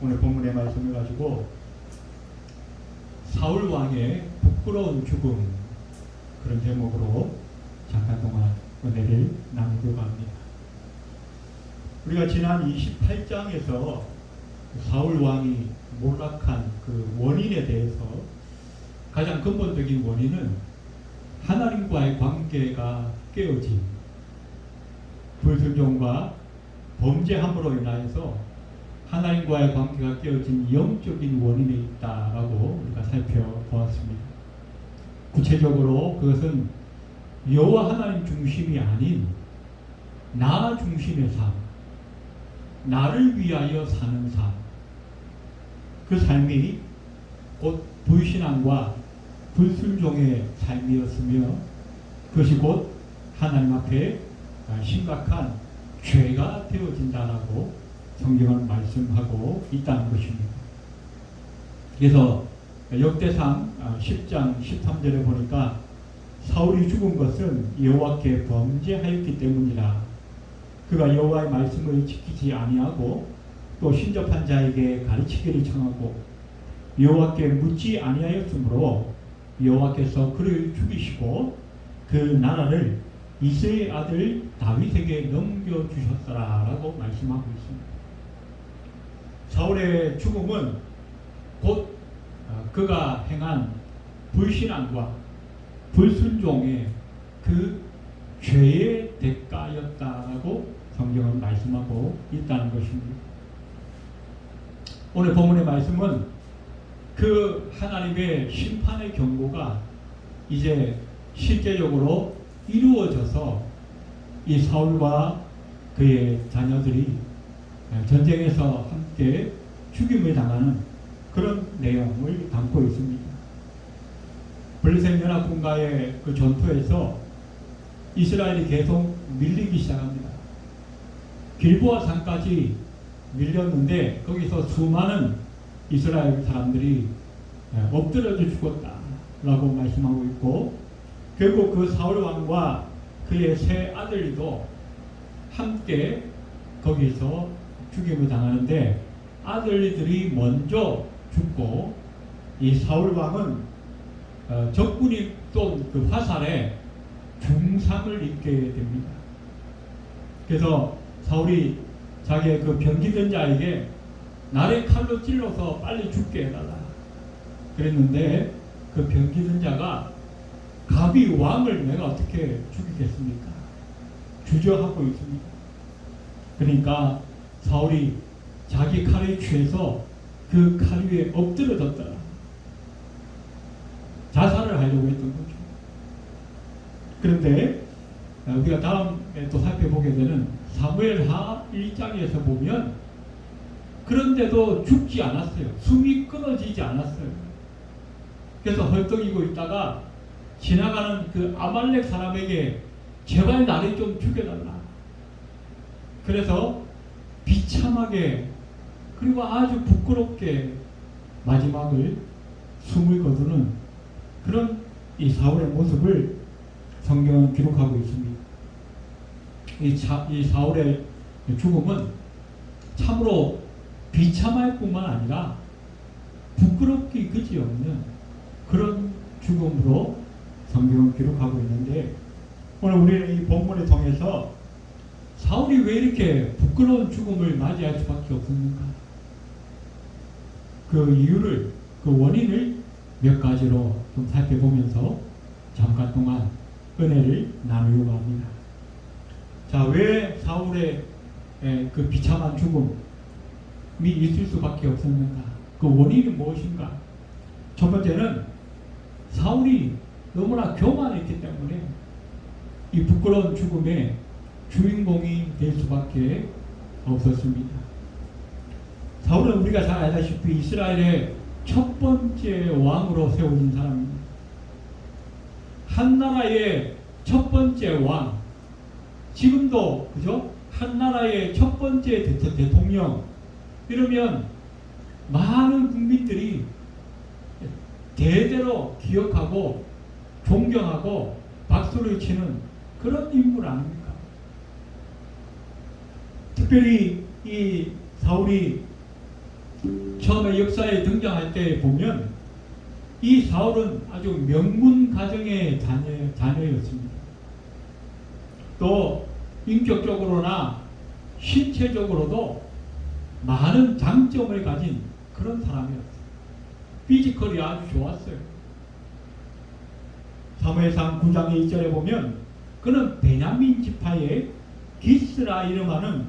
오늘 본문의 말씀을 가지고 사울 왕의 부끄러운 죽음, 그런 제목으로 잠깐 동안 은혜를 나누려고 합니다. 우리가 지난 28장에서 사울 왕이 몰락한 그 원인에 대해서 가장 근본적인 원인은 하나님과의 관계가 깨어진 불순종과 범죄함으로 인하여서 하나님과의 관계가 깨어진 영적인 원인에 있다라고 우리가 살펴보았습니다. 구체적으로 그것은 여호와 하나님 중심이 아닌 나 중심의 삶, 나를 위하여 사는 삶, 그 삶이 곧 불신앙과 불순종의 삶이었으며 그것이 곧 하나님 앞에 심각한 죄가 되어진다라고 성경은 말씀하고 있다는 것입니다. 그래서 역대상 10장 13절에 보니까 사울이 죽은 것은 여호와께 범죄하였기 때문이라. 그가 여호와의 말씀을 지키지 아니하고 또 신접한 자에게 가르치기를 청하고 여호와께 묻지 아니하였으므로 여호와께서 그를 죽이시고 그 나라를 이새의 아들 다윗에게 넘겨주셨더라라고 말씀하고 있습니다. 사울의 죽음은 곧 그가 행한 불신앙과 불순종의 그 죄의 대가였다라고 성경은 말씀하고 있다는 것입니다. 오늘 본문의 말씀은 그 하나님의 심판의 경고가 이제 실제적으로 이루어져서 이 사울과 그의 자녀들이 전쟁에서 함께 죽임을 당하는 그런 내용을 담고 있습니다. 블레셋 연합군과의 그 전투에서 이스라엘이 계속 밀리기 시작합니다. 길보아 산까지 밀렸는데 거기서 수많은 이스라엘 사람들이 엎드려져 죽었다라고 말씀하고 있고, 결국 그 사울 왕과 그의 세 아들도 함께 거기서 죽임을 당하는데 아들들이 먼저 죽고 이 사울 왕은 적군이 또 그 화살에 중상을 입게 됩니다. 그래서 사울이 자기의 그 병기던 자에게 나를 칼로 찔러서 빨리 죽게 해달라 그랬는데 그 병기던 자가 갑이 왕을 내가 어떻게 죽이겠습니까? 주저하고 있습니다. 그러니까 사울이 자기 칼에 취해서 그 칼 위에 엎드려졌더라. 자살을 하려고 했던 거죠. 그런데 우리가 다음에 또 살펴보게 되는 사무엘하 1장에서 보면 그런데도 죽지 않았어요. 숨이 끊어지지 않았어요. 그래서 헐떡이고 있다가 지나가는 그 아말렉 사람에게 제발 나를 좀 죽여달라. 그래서 비참하게 그리고 아주 부끄럽게 마지막을 숨을 거두는 그런 이 사울의 모습을 성경은 기록하고 있습니다. 이 사울의 죽음은 참으로 비참할 뿐만 아니라 부끄럽기 그지없는 그런 죽음으로 성경은 기록하고 있는데, 오늘 우리는 이 본문을 통해서 사울이 왜 이렇게 부끄러운 죽음을 맞이할 수밖에 없었는가, 그 이유를, 그 원인을 몇 가지로 좀 살펴보면서 잠깐 동안 은혜를 나누려고 합니다. 자, 왜 사울의 그 비참한 죽음이 있을 수밖에 없었는가? 그 원인이 무엇인가? 첫 번째는 사울이 너무나 교만했기 때문에 이 부끄러운 죽음의 주인공이 될 수밖에 없었습니다. 사울은 우리가 잘 알다시피 이스라엘의 첫 번째 왕으로 세워진 사람입니다. 한 나라의 첫 번째 왕, 지금도 그죠? 한 나라의 첫 번째 대통령, 이러면 많은 국민들이 대대로 기억하고 존경하고 박수를 치는 그런 인물 아닙니까? 특별히 이 사울이 처음에 역사에 등장할 때 보면 이 사울은 아주 명문 가정의 자녀였습니다. 또 인격적으로나 신체적으로도 많은 장점을 가진 그런 사람이었어요. 피지컬이 아주 좋았어요. 사무엘상 9장의 1절에 보면 그는 베냐민 지파의 기스라 이름하는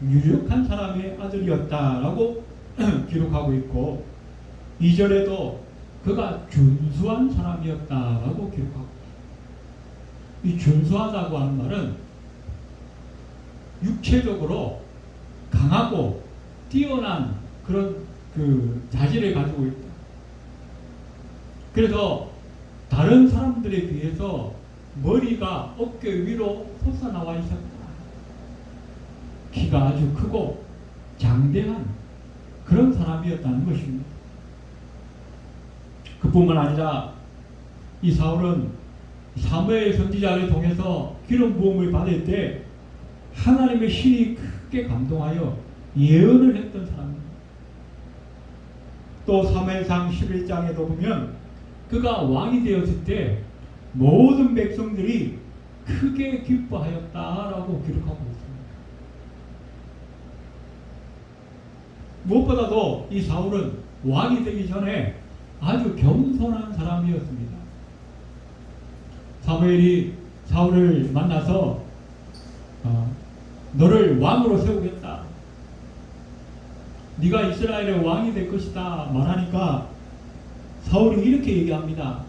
유력한 사람의 아들이었다라고 기록하고 있고 2절에도 그가 준수한 사람이었다라고 기록하고 있어요. 이 준수하다고 하는 말은 육체적으로 강하고 뛰어난 그런 자질을 가지고 있다. 그래서 다른 사람들에 비해서 머리가 어깨 위로 솟아나와 있었다. 키가 아주 크고 장대한 그런 사람이었다는 것입니다. 그뿐만 아니라 이 사울은 사무엘 선지자를 통해서 기름 부음을 받을 때 하나님의 신이 크게 감동하여 예언을 했던 사람입니다. 또 사무엘상 11장에도 보면 그가 왕이 되었을 때 모든 백성들이 크게 기뻐하였다라고 기록하고 있습니다. 무엇보다도 이 사울은 왕이 되기 전에 아주 겸손한 사람이었습니다. 사무엘이 사울을 만나서 너를 왕으로 세우겠다. 네가 이스라엘의 왕이 될 것이다 말하니까 사울이 이렇게 얘기합니다.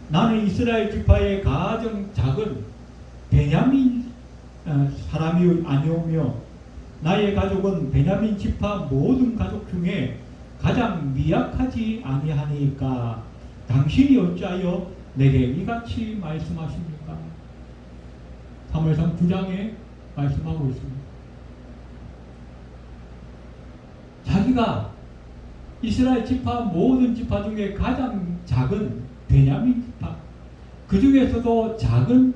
나는 이스라엘 지파의 가장 작은 베냐민 사람이 아니오며 나의 가족은 베냐민 지파 모든 가족 중에 가장 미약하지 아니하니까 당신이 어찌하여 내게 이같이 말씀하십니까? 사무엘상 9장에 말씀하고 있습니다. 자기가 이스라엘 지파 모든 지파 중에 가장 작은 베냐민 지파, 그 중에서도 작은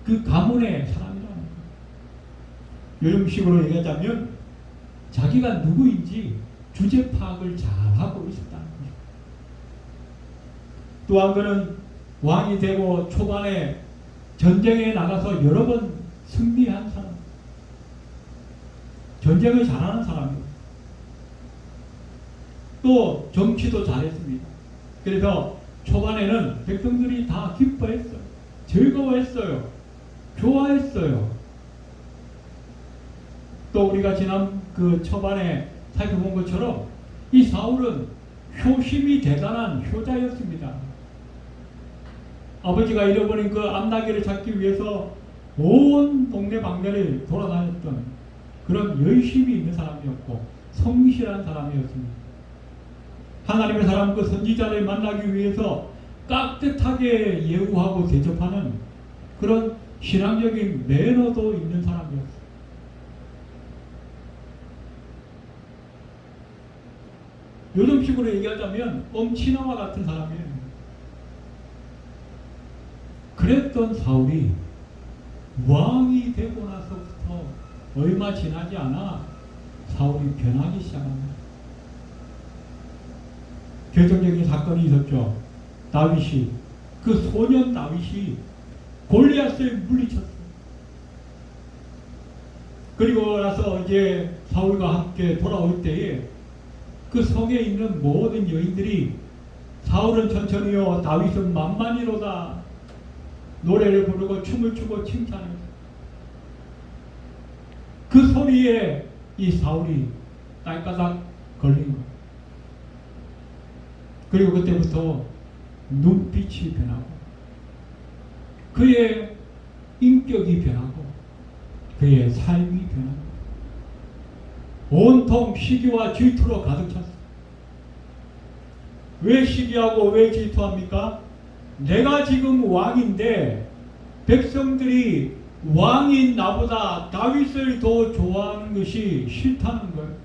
그 가문의 사람이라는 거예요. 요즘식으로 얘기하자면 자기가 누구인지 주제 파악을 잘하고 있었다는 거죠. 또 한 번은 왕이 되고 초반에 전쟁에 나가서 여러 번 승리한 사람, 전쟁을 잘하는 사람이에요. 또 정치도 잘했습니다. 그래서 초반에는 백성들이 다 기뻐했어요. 즐거워했어요. 좋아했어요. 또 우리가 지난 그 초반에 살펴본 것처럼 이 사울은 효심이 대단한 효자였습니다. 아버지가 잃어버린 그 암나귀를 찾기 위해서 온 동네 방면을 돌아다녔던 그런 열심이 있는 사람이었고 성실한 사람이었습니다. 하나님의 사람 그 선지자를 만나기 위해서 깍듯하게 예우하고 대접하는 그런 신앙적인 매너도 있는 사람이었어요. 요즘식으로 얘기하자면 엄친아와 같은 사람이에요. 그랬던 사울이 왕이 되고 나서부터 얼마 지나지 않아 사울이 변하기 시작합니다. 결정적인 사건이 있었죠. 다윗이, 그 소년 다윗이 골리앗을 물리쳤어요. 그리고 나서 이제 사울과 함께 돌아올 때에 그 성에 있는 모든 여인들이 사울은 천천히요 다윗은 만만히로다 노래를 부르고 춤을 추고 칭찬했어요. 그 소리에 이 사울이 딸까닥 걸린 거예요. 그리고 그때부터 눈빛이 변하고 그의 인격이 변하고 그의 삶이 변하고 온통 시기와 질투로 가득 찼어요. 왜 시기하고 왜 질투합니까? 내가 지금 왕인데 백성들이 왕인 나보다 다윗을 더 좋아하는 것이 싫다는 거예요.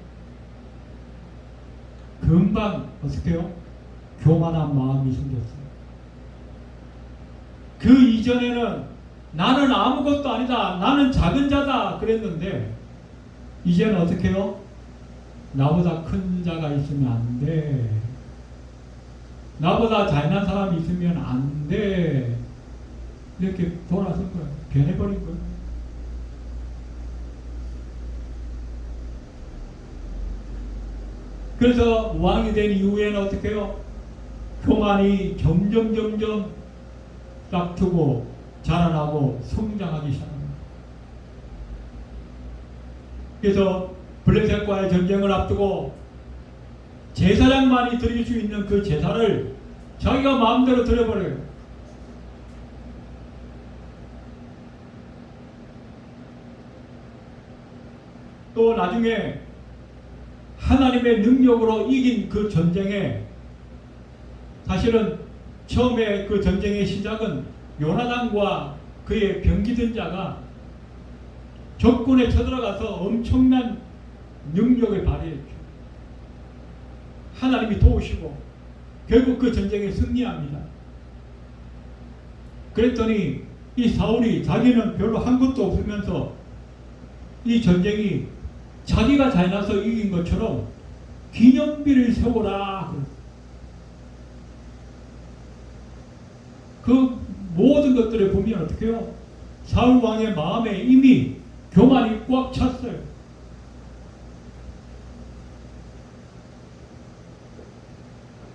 금방 어떻게 해요? 교만한 마음이 생겼어요. 그 이전에는 나는 아무것도 아니다. 나는 작은 자다. 그랬는데 이제는 어떻게 해요? 나보다 큰 자가 있으면 안 돼. 나보다 잘난 사람이 있으면 안 돼. 이렇게 돌아선 거예요. 변해버린 거예요. 그래서 왕이 된 이후에는 어떻게 해요? 교만이 점점 싹트고 자라나고 성장하기 시작합니다. 그래서 블레셋과의 전쟁을 앞두고 제사장만이 드릴 수 있는 그 제사를 자기가 마음대로 드려버려요. 또 나중에 하나님의 능력으로 이긴 그 전쟁에, 사실은 처음에 그 전쟁의 시작은 요나단과 그의 병기든 자가 적군에 쳐들어가서 엄청난 능력을 발휘했죠. 하나님이 도우시고 결국 그 전쟁에 승리합니다. 그랬더니 이 사울이 자기는 별로 한 것도 없으면서 이 전쟁이 자기가 잘나서 이긴 것처럼 기념비를 세우라. 그 모든 것들을 보면 어떻게 해요? 사울 왕의 마음에 이미 교만이 꽉 찼어요.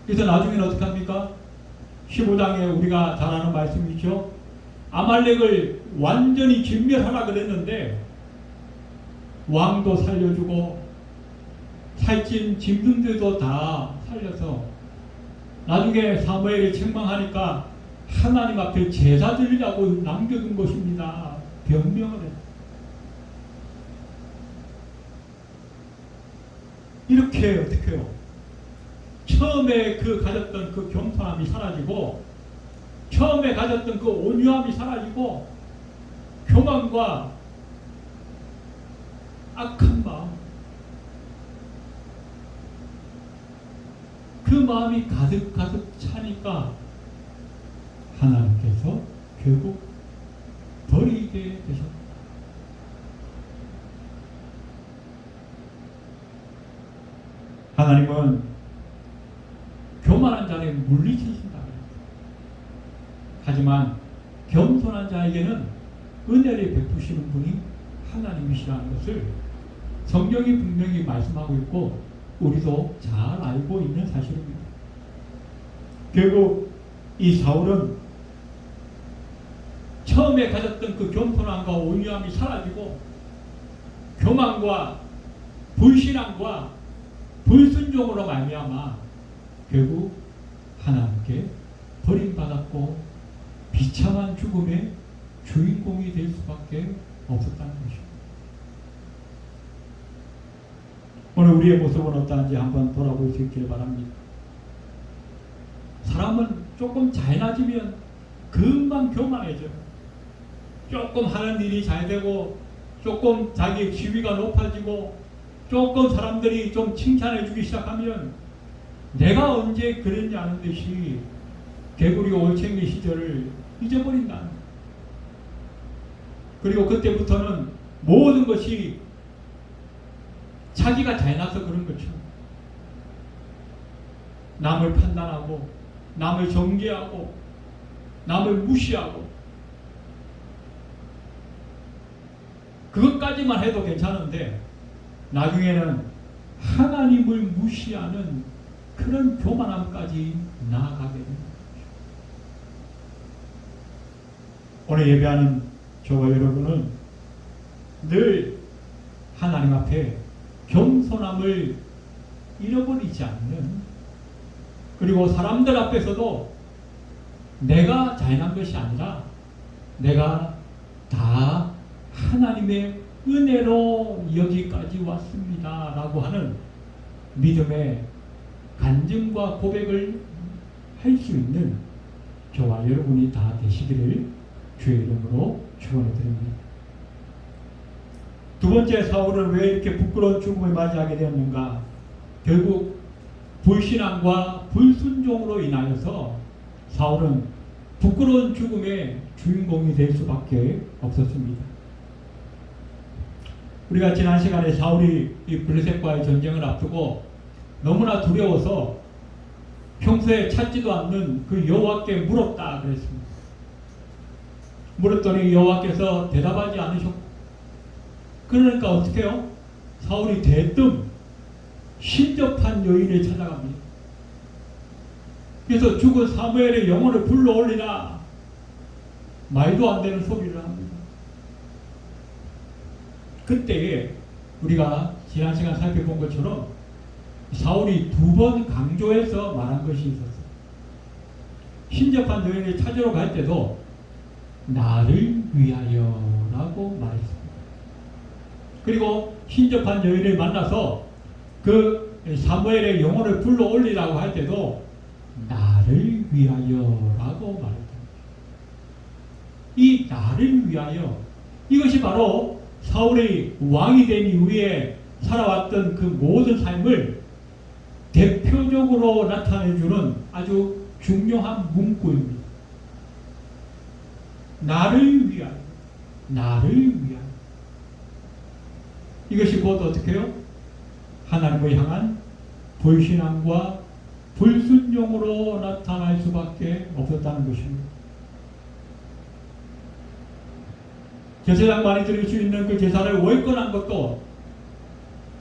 그래서 나중에는 어떻게 합니까? 15장에 우리가 잘 아는 말씀이죠. 아말렉을 완전히 진멸하라 그랬는데 왕도 살려주고 살찐 짐승들도 다 살려서 나중에 사무엘이 책망하니까 하나님 앞에 제사 드리라고 남겨둔 것입니다. 변명을 했어요. 이렇게 어떻게 해요? 처음에 가졌던 그 겸손함이 사라지고, 처음에 가졌던 그 온유함이 사라지고, 교만과 악한 마음, 그 마음이 가득 차니까 하나님께서 결국 버리게 되셨다. 하나님은 교만한 자를 물리치신다. 하지만 겸손한 자에게는 은혜를 베푸시는 분이 하나님이시라는 것을 성경이 분명히 말씀하고 있고 우리도 잘 알고 있는 사실입니다. 결국 이 사울은 처음에 가졌던 그 겸손함과 온유함이 사라지고 교만과 불신앙과 불순종으로 말미암아 결국 하나님께 버림받았고 비참한 죽음의 주인공이 될 수밖에 없었다는 것입니다. 오늘 우리의 모습은 어떠한지 한번 돌아볼 수 있기를 바랍니다. 사람은 조금 잘나지면 금방 교만해져요. 조금 하는 일이 잘 되고 조금 자기 지위가 높아지고 조금 사람들이 좀 칭찬해 주기 시작하면 내가 언제 그랬냐는 듯이 개구리 올챙이 시절을 잊어버린다. 그리고 그때부터는 모든 것이 자기가 잘나서 그런 거죠. 남을 판단하고 남을 정죄하고 남을 무시하고 그것까지만 해도 괜찮은데 나중에는 하나님을 무시하는 그런 교만함까지 나아가게 됩니다. 오늘 예배하는 저와 여러분은 늘 하나님 앞에 겸손함을 잃어버리지 않는, 그리고 사람들 앞에서도 내가 잘난 것이 아니라 내가 다 하나님의 은혜로 여기까지 왔습니다 라고 하는 믿음의 간증과 고백을 할 수 있는 저와 여러분이 다 되시기를 주의 이름으로 축원해 드립니다. 두 번째, 사울은 왜 이렇게 부끄러운 죽음을 맞이하게 되었는가? 결국 불신앙과 불순종으로 인하여서 사울은 부끄러운 죽음의 주인공이 될 수밖에 없었습니다. 우리가 지난 시간에 사울이 이 블레셋과의 전쟁을 앞두고 너무나 두려워서 평소에 찾지도 않는 그 여호와께 물었다 그랬습니다. 물었더니 여호와께서 대답하지 않으셨고, 그러니까 어떻게 해요? 사울이 대뜸 신접한 여인을 찾아갑니다. 그래서 죽은 사무엘의 영혼을 불러올리라, 말도 안 되는 소리를 합니다. 그때에 우리가 지난 시간 살펴본 것처럼 사울이 2번 강조해서 말한 것이 있었어요. 신접한 여인을 찾으러 갈 때도 나를 위하여 라고 말했습니다. 그리고 신접한 여인을 만나서 그 사무엘의 영혼을 불러올리라고 할 때도 나를 위하여 라고 말했습니다. 이 나를 위하여, 이것이 바로 사울이 왕이 된 이후에 살아왔던 그 모든 삶을 대표적으로 나타내주는 아주 중요한 문구입니다. 나를 위하여, 나를 위하여. 이것이 곧 어떻게 해요? 하나님을 향한 불신앙과 불순종으로 나타날 수밖에 없었다는 것입니다. 제사장 많이 드릴 수 있는 그 제사를 월권한 것도,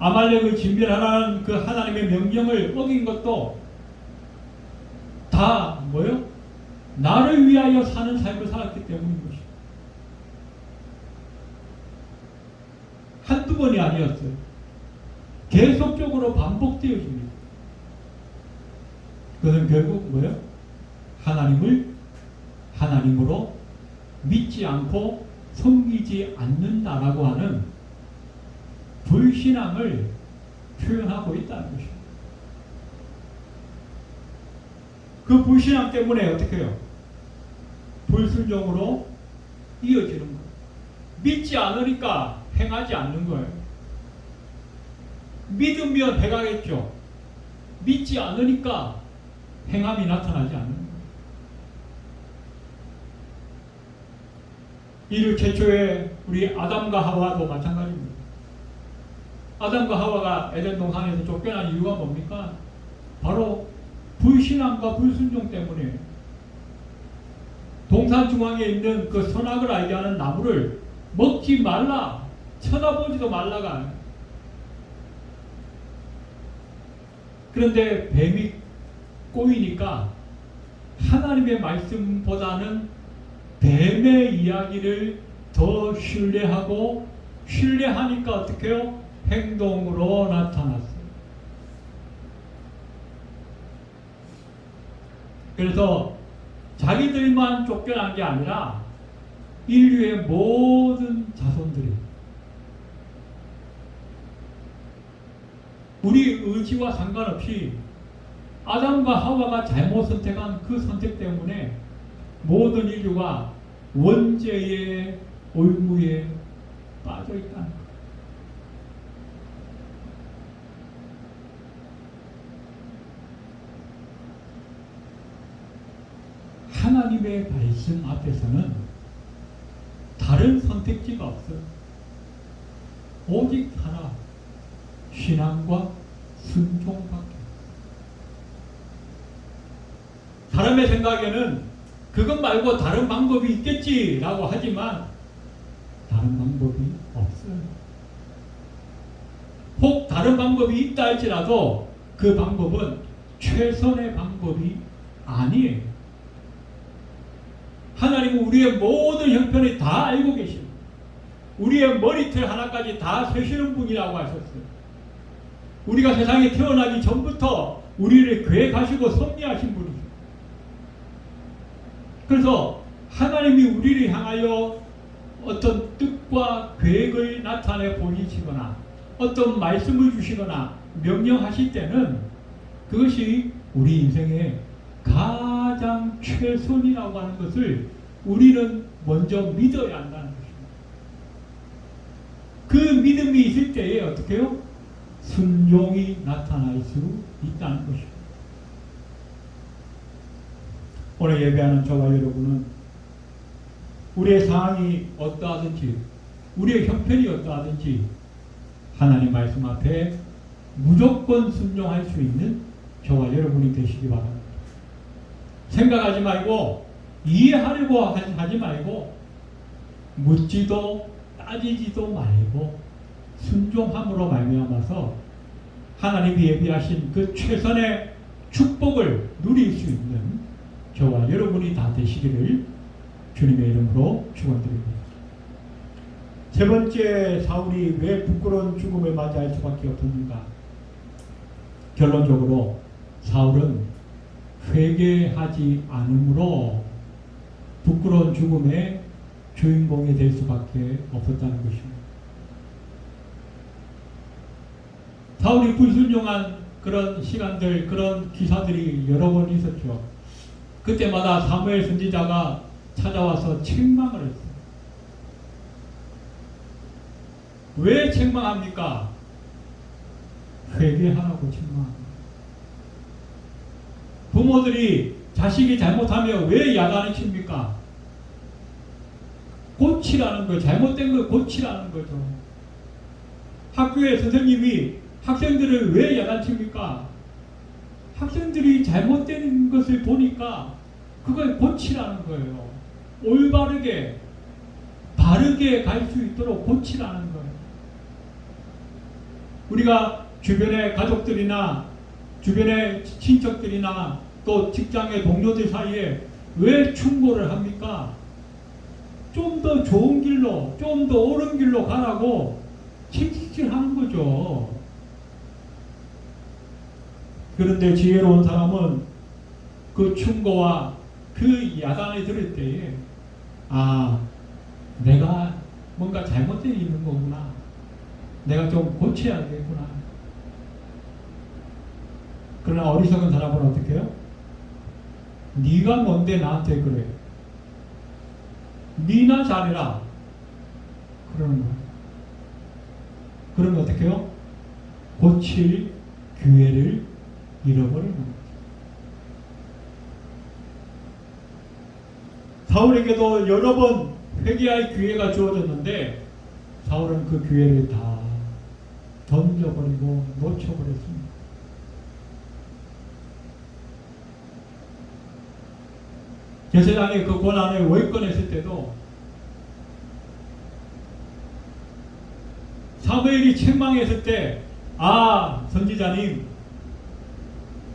아말렉을 진멸하라는 그 하나님의 명령을 어긴 것도 다 뭐예요? 나를 위하여 사는 삶을 살았기 때문인 것입니다. 한두 번이 아니었어요. 계속적으로 반복되어집니다. 그것은 결국 뭐예요? 하나님을 하나님으로 믿지 않고 섬기지 않는다라고 하는 불신앙을 표현하고 있다는 것입니다. 그 불신앙 때문에 어떻게 해요? 불순종으로 이어지는 거예요. 믿지 않으니까 행하지 않는 거예요. 믿으면 행하겠죠. 믿지 않으니까 행함이 나타나지 않는 거예요. 인류 최초의 우리 아담과 하와도 마찬가지입니다. 아담과 하와가 에덴 동산에서 쫓겨난 이유가 뭡니까? 바로 불신앙과 불순종 때문이에요. 동산 중앙에 있는 그 선악을 알게 하는 나무를 먹지 말라, 쳐다보지도 말라가. 그런데 뱀이 꼬이니까 하나님의 말씀보다는 뱀의 이야기를 더 신뢰하고, 신뢰하니까 어떻게 해요? 행동으로 나타났어요. 그래서 자기들만 쫓겨난 게 아니라 인류의 모든 자손들이 우리 의지와 상관없이 아담과 하와가 잘못 선택한 그 선택 때문에 모든 인류가 원죄의 올무에 빠져 있다는 것. 하나님의 말씀 앞에서는 다른 선택지가 없어요. 오직 하나, 신앙과 순종밖에. 사람의 생각에는 그것 말고 다른 방법이 있겠지라고 하지만 다른 방법이 없어요. 혹 다른 방법이 있다 할지라도 그 방법은 최선의 방법이 아니에요. 하나님은 우리의 모든 형편을 다 알고 계십니다. 우리의 머리털 하나까지 다 세시는 분이라고 하셨어요. 우리가 세상에 태어나기 전부터 우리를 계획하시고 섭리하신 분이죠. 그래서 하나님이 우리를 향하여 어떤 뜻과 계획을 나타내 보이시거나 어떤 말씀을 주시거나 명령하실 때는 그것이 우리 인생의 가장 최선이라고 하는 것을 우리는 먼저 믿어야 한다는 것입니다. 그 믿음이 있을 때에 어떻게 해요? 순종이 나타날 수 있다는 것입니다. 오늘 예배하는 저와 여러분은 우리의 상황이 어떠하든지, 우리의 형편이 어떠하든지 하나님 말씀 앞에 무조건 순종할 수 있는 저와 여러분이 되시기 바랍니다. 생각하지 말고 이해하려고 하지 말고 묻지도 따지지도 말고 순종함으로 말미암아서 하나님이 예비하신 그 최선의 축복을 누릴 수 있는 저와 여러분이 다 되시기를 주님의 이름으로 축원드립니다. 세 번째, 사울이 왜 부끄러운 죽음을 맞이할 수밖에 없습니까? 결론적으로 사울은 회개하지 않으므로 부끄러운 죽음의 주인공이 될 수밖에 없었다는 것입니다. 사울이 불순종한 그런 시간들, 그런 기사들이 여러 번 있었죠. 그때마다 사무엘 선지자가 찾아와서 책망을 했어요. 왜 책망합니까? 회개하라고 책망합니다. 부모들이 자식이 잘못하면 왜 야단을 칩니까? 고치라는 거, 잘못된 걸 고치라는 거죠. 학교에 선생님이 학생들을 왜 야단칩니까? 학생들이 잘못된 것을 보니까 그걸 고치라는 거예요. 올바르게, 바르게 갈 수 있도록 고치라는 거예요. 우리가 주변의 가족들이나 주변의 친척들이나 또 직장의 동료들 사이에 왜 충고를 합니까? 좀 더 좋은 길로, 좀 더 옳은 길로 가라고 채찍질하는 거죠. 그런데 지혜로운 사람은 그 충고와 그 야단을 들을 때에 내가 뭔가 잘못되어 있는 거구나. 내가 좀 고쳐야겠구나. 그러나 어리석은 사람은 어떻게 해요? 네가 뭔데 나한테 그래? 네나 잘해라. 그러는 거예요. 그러면 어떻게 해요? 고칠 기회를 잃어버리는 거죠. 사울에게도 여러 번 회개할 기회가 주어졌는데 사울은 그 기회를 다 던져버리고 놓쳐버렸습니다. 제사장의 그 권한을 월권했을 때도 사무엘이 책망했을 때 선지자님,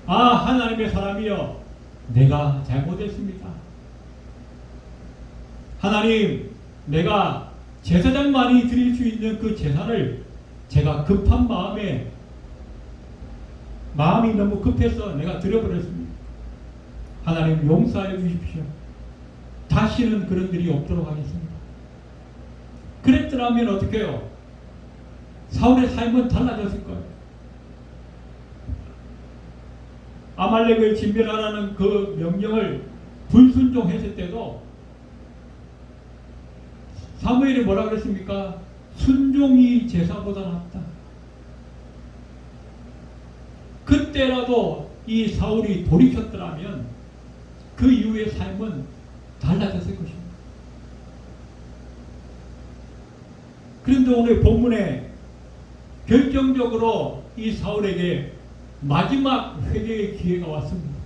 하나님의 사람이여, 내가 잘못했습니다. 하나님, 내가 제사장만이 드릴 수 있는 그 제사를 제가 급한 마음이 너무 급해서 내가 드려버렸습니다. 하나님 용서해 주십시오. 다시는 그런 일이 없도록 하겠습니다. 그랬더라면 어떻게 해요? 사울의 삶은 달라졌을 거예요. 아말렉을 진멸하라는 그 명령을 불순종했을 때도 사무엘이 뭐라고 그랬습니까? 순종이 제사보다 낫다. 그때라도 이 사울이 돌이켰더라면 그 이후의 삶은 달라졌을 것입니다. 그런데 오늘 본문에 결정적으로 이 사울에게 마지막 회개의 기회가 왔습니다.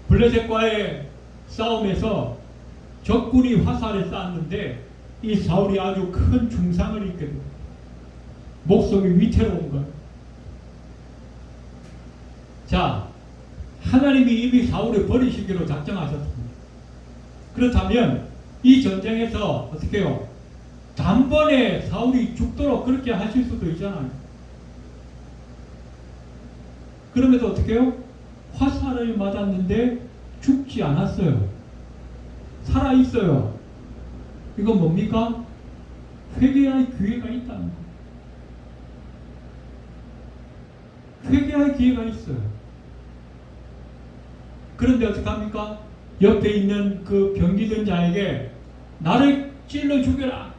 블레셋과의 싸움에서 적군이 화살을 쐈는데 이 사울이 아주 큰 중상을 입게 됩니다. 목숨이 위태로운 것. 자, 하나님이 이미 사울을 버리시기로 작정하셨습니다. 그렇다면 이 전쟁에서 어떻게 해요? 단번에 사울이 죽도록 그렇게 하실 수도 있잖아요. 그럼에도 어떻게 해요? 화살을 맞았는데 죽지 않았어요. 살아있어요. 이건 뭡니까? 회개할 기회가 있다는 거예요. 회개할 기회가 있어요. 그런데 어떡합니까? 옆에 있는 그 병기든 자에게 나를 찔러 죽여라.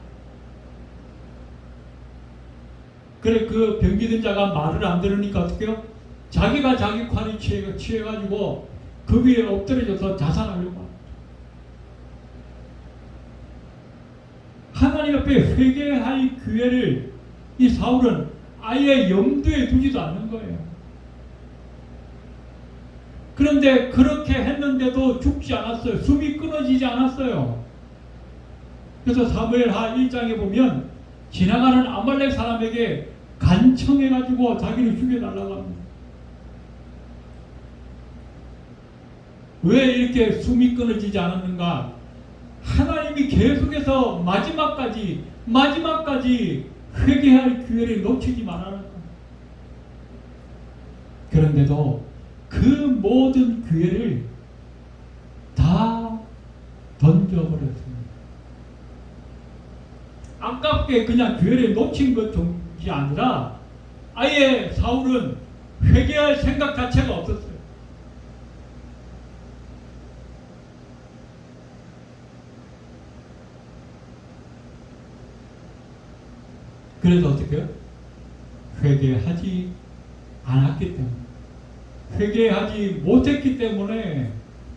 그래, 그 병기든 자가 말을 안 들으니까 어떻게 해요? 자기가 자기 칼을 취해가지고 그 위에 엎드려져서 자살하려고 합니다. 하나님 앞에 회개할 기회를 이 사울은 아예 염두에 두지도 않는 거예요. 그런데 그렇게 했는데도 죽지 않았어요. 숨이 끊어지지 않았어요. 그래서 사무엘하 1장에 보면 지나가는 아말렉 사람에게 간청해가지고 자기를 죽여달라고 합니다. 왜 이렇게 숨이 끊어지지 않았는가? 하나님이 계속해서 마지막까지 회개할 기회를 놓치지 말라는 거예요. 그런데도 그 모든 기회를 다 던져버렸습니다. 아깝게 그냥 기회를 놓친 것이 아니라 아예 사울은 회개할 생각 자체가 없었어요. 그래서 어떻게 해요? 회개하지 않았기 때문에, 회개하지 못했기 때문에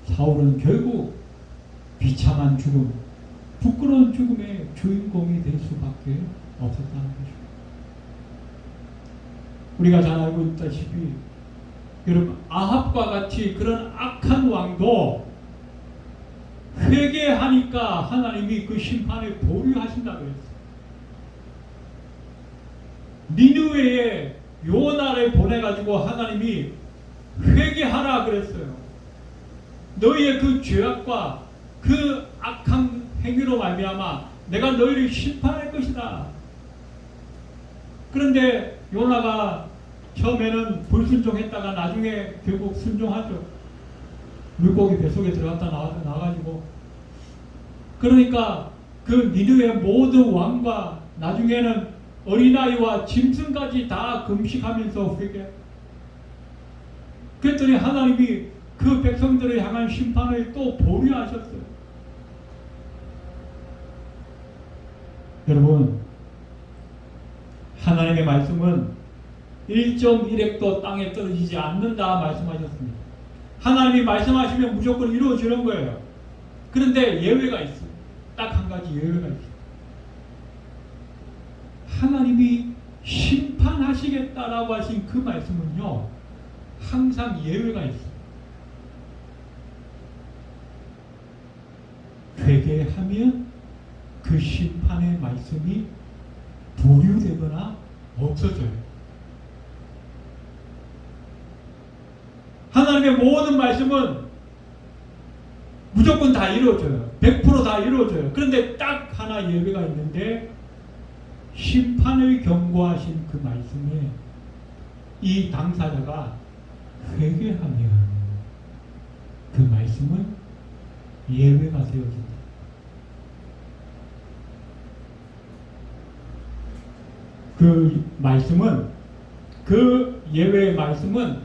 사울은 결국 비참한 죽음, 부끄러운 죽음의 주인공이 될 수밖에 없었다는 것입니다. 우리가 잘 알고 있다시피 여러분, 아합과 같이 그런 악한 왕도 회개하니까 하나님이 그 심판을 보류하신다고 그랬어요. 니느웨에 요나를 보내가지고 하나님이 회개하라 그랬어요. 너희의 그 죄악과 그 악한 행위로 말미암아 내가 너희를 심판할 것이다. 그런데 요나가 처음에는 불순종했다가 나중에 결국 순종하죠. 물고기 뱃속에 들어갔다 나와가지고. 그러니까 그 니느웨 모든 왕과 나중에는 어린아이와 짐승까지 다 금식하면서 회개. 그랬더니 하나님이 그 백성들을 향한 심판을 또 보류하셨어요. 여러분, 하나님의 말씀은 1.1획도 땅에 떨어지지 않는다 말씀하셨습니다. 하나님이 말씀하시면 무조건 이루어지는 거예요. 그런데 예외가 있어요. 딱 한 가지 예외가 있어요. 하나님이 심판하시겠다라고 하신 그 말씀은요, 항상 예외가 있어요. 회개하면 그 심판의 말씀이 보류되거나 없어져요. 하나님의 모든 말씀은 무조건 다 이루어져요. 100% 다 이루어져요. 그런데 딱 하나 예외가 있는데, 심판을 경고하신 그 말씀에 이 당사자가 회개하면 그 말씀은 예외가 되어진다. 그 말씀은, 그 예외의 말씀은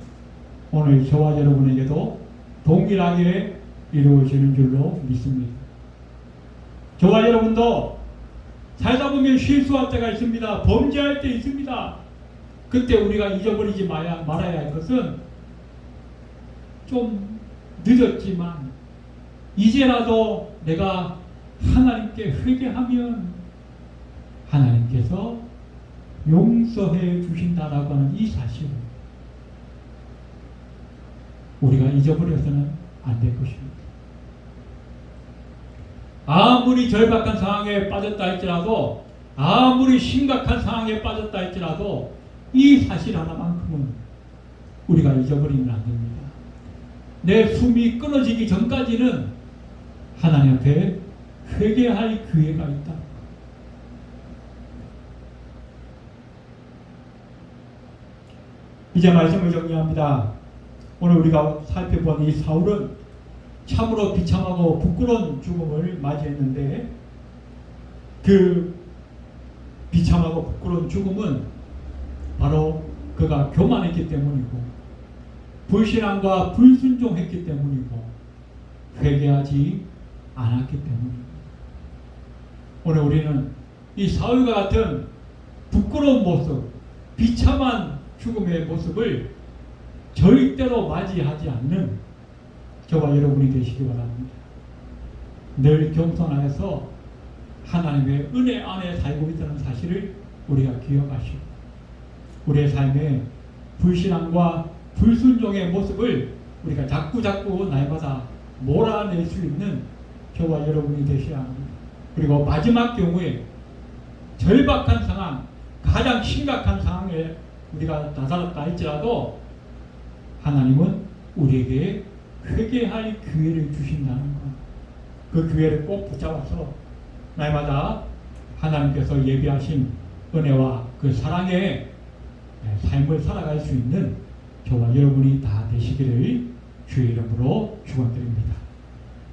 오늘 저와 여러분에게도 동일하게 이루어지는 줄로 믿습니다. 저와 여러분도 살다 보면 실수할 때가 있습니다. 범죄할 때 있습니다. 그때 우리가 잊어버리지 말아야 할 것은, 좀 늦었지만 이제라도 내가 하나님께 회개하면 하나님께서 용서해 주신다라고 하는 이 사실을 우리가 잊어버려서는 안 될 것입니다. 아무리 절박한 상황에 빠졌다 할지라도, 아무리 심각한 상황에 빠졌다 할지라도 이 사실 하나만큼은 우리가 잊어버리면 안 됩니다. 내 숨이 끊어지기 전까지는 하나님 앞에 회개할 기회가 있다. 이제 말씀을 정리합니다. 오늘 우리가 살펴본 이 사울은 참으로 비참하고 부끄러운 죽음을 맞이했는데, 그 비참하고 부끄러운 죽음은 바로 그가 교만했기 때문이고, 불신앙과 불순종했기 때문이고, 회개하지 않았기 때문입니다. 오늘 우리는 이 사울과 같은 부끄러운 모습, 비참한 죽음의 모습을 절대로 맞이하지 않는 저와 여러분이 되시기 바랍니다. 늘 겸손하여서 하나님의 은혜 안에 살고 있다는 사실을 우리가 기억하시고 우리의 삶에 불신앙과 불순종의 모습을 우리가 자꾸 날마다 몰아낼 수 있는 저와 여러분이 되셔야 합니다. 그리고 마지막 경우에 절박한 상황, 가장 심각한 상황에 우리가 다다랐다 할지라도 하나님은 우리에게 회개할 기회를 주신다는 것. 그 기회를 꼭 붙잡아서 날마다 하나님께서 예비하신 은혜와 그 사랑의 삶을 살아갈 수 있는 저와 여러분이 다 되시기를 주의 이름으로 축원드립니다.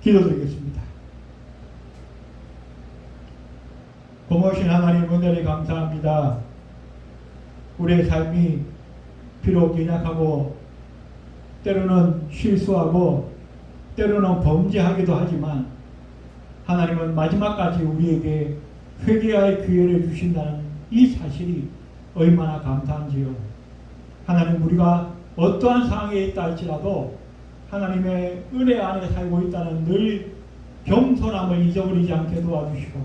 기도드리겠습니다. 고마우신 하나님 은혜를 감사합니다. 우리의 삶이 비록 연약하고 때로는 실수하고 때로는 범죄하기도 하지만 하나님은 마지막까지 우리에게 회개할 기회를 주신다는 이 사실이 얼마나 감사한지요. 하나님 우리가 어떠한 상황에 있다 할지라도 하나님의 은혜 안에 살고 있다는 늘 겸손함을 잊어버리지 않게 도와주시고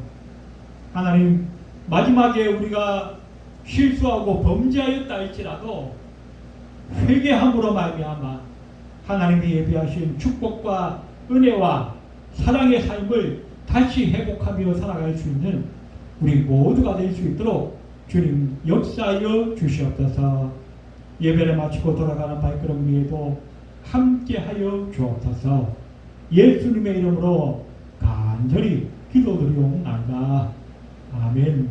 하나님 마지막에 우리가 실수하고 범죄하였다 할지라도 회개함으로 말미암아 하나님이 예비하신 축복과 은혜와 사랑의 삶을 다시 회복하며 살아갈 수 있는 우리 모두가 될 수 있도록 주님 역사하여 주시옵소서. 예배를 마치고 돌아가는 발걸음 위에도 함께하여 주옵소서. 예수님의 이름으로 간절히 기도드리옵나이다. 아멘.